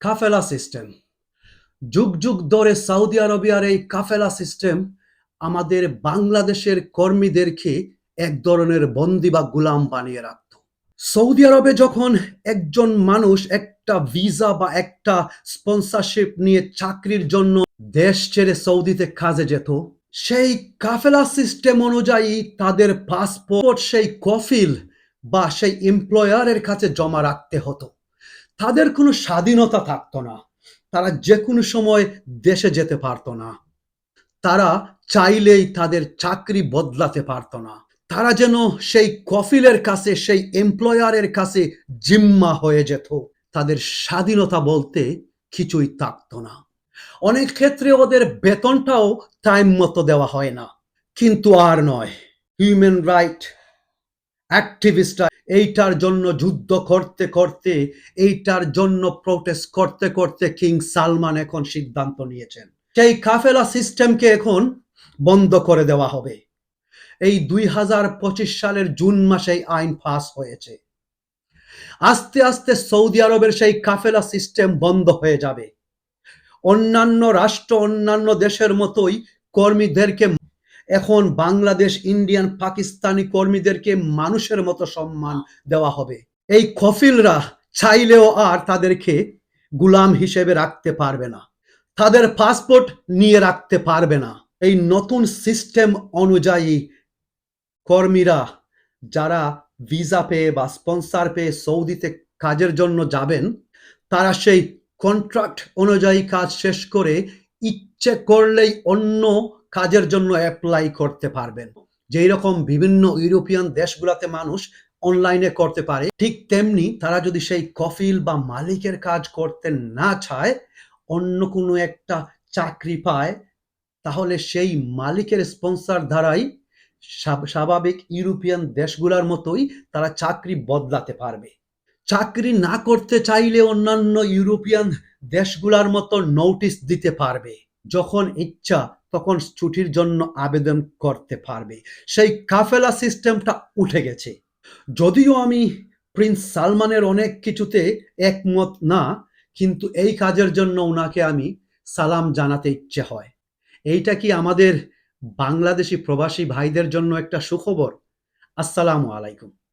কাফেলা system যুগ যুগ ধরে সৌদি আরবিয়ার এই কাফেলা সিস্টেম আমাদের বাংলাদেশের কর্মীদেরকে এক ধরনের বন্দী বা গুলাম বানিয়ে রাখত। সৌদি আরবে যখন একজন মানুষ একটা ভিসা বা একটা স্পন্সরশিপ নিয়ে চাকরির জন্য দেশ ছেড়ে সৌদিতে কাজে যেত, সেই কাফেলা সিস্টেম অনুযায়ী তাদের পাসপোর্ট সেই কফিল বা সেই এমপ্লয়ারের কাছে জমা রাখতে হতো। তাদের কোনো স্বাধীনতা থাকতো না, তারা যে কোনো সময় দেশে যেতে পারতো না, তারা চাইলেই তাদের চাকরি বদলাতে পারতো না। তারা যেন সেই কফিলের কাছে, সেই এমপ্লয়ারের কাছে জিম্মা হয়ে যেত। তাদের স্বাধীনতা বলতে কিছুই থাকতো না। অনেক ক্ষেত্রে ওদের বেতনটাও টাইম মতো দেওয়া হয় না। কিন্তু আর নয়, হিউম্যান রাইট অ্যাক্টিভিস্টরা এইটার জন্য যুদ্ধ করতে করতে, এইটার জন্য প্রোটেস্ট করতে করতে কিং সালমান এখন সিদ্ধান্ত নিয়েছেন সেই কাফেলা সিস্টেমকে এখন বন্ধ করে দেওয়া হবে। এই 2025 সালের জুন মাসে আইন পাস হয়েছে। আস্তে আস্তে সৌদি আরবের সেই কাফেলা সিস্টেম বন্ধ হয়ে যাবে। অন্যান্য রাষ্ট্র, অন্যান্য দেশের মতোই কর্মীদেরকে এখন বাংলাদেশ, ইন্ডিয়ান, পাকিস্তানি কর্মীদেরকে মানুষের মতো সম্মান দেওয়া হবে। এই কফিলরা চাইলেও আর তাদেরকে গুলাম হিসেবে রাখতে পারবে না, তাদের পাসপোর্ট নিয়ে রাখতে পারবে না। এই নতুন সিস্টেম অনুযায়ী কর্মীরা যারা ভিসা পেয়ে বা স্পন্সর পেয়ে সৌদিতে কাজের জন্য যাবেন, তারা সেই কন্ট্রাক্ট অনুযায়ী কাজ শেষ করে ইচ্ছে করলেই অন্য কাজের জন্য অ্যাপ্লাই করতে পারবেন। যেই রকম বিভিন্ন ইউরোপিয়ান দেশগুলোতে মানুষ অনলাইনে করতে পারে, ঠিক তেমনি তারা যদি সেই কফিল বা মালিকের কাজ করতে না চায়, অন্য কোনো একটা চাকরি পায়, তাহলে সেই মালিকের স্পন্সর দ্বারাই স্বাভাবিক ইউরোপিয়ান দেশগুলোর মতোই তারা চাকরি বদলাতে পারবে। চাকরি না করতে চাইলে অন্যান্য ইউরোপিয়ান দেশগুলোর মতো নোটিশ দিতে পারবে, যখন ইচ্ছা তখন ছুটির জন্য আবেদন করতে পারবে। সেই কাফেলা সিস্টেমটা উঠে গেছে। যদিও আমি প্রিন্স সালমানের অনেক কিছুতে একমত না, কিন্তু এই কাজের জন্য ওনাকে আমি সালাম জানাতে ইচ্ছে হয়। এইটা কি আমাদের বাংলাদেশি প্রবাসী ভাইদের জন্য একটা সুখবর? আসসালামু আলাইকুম।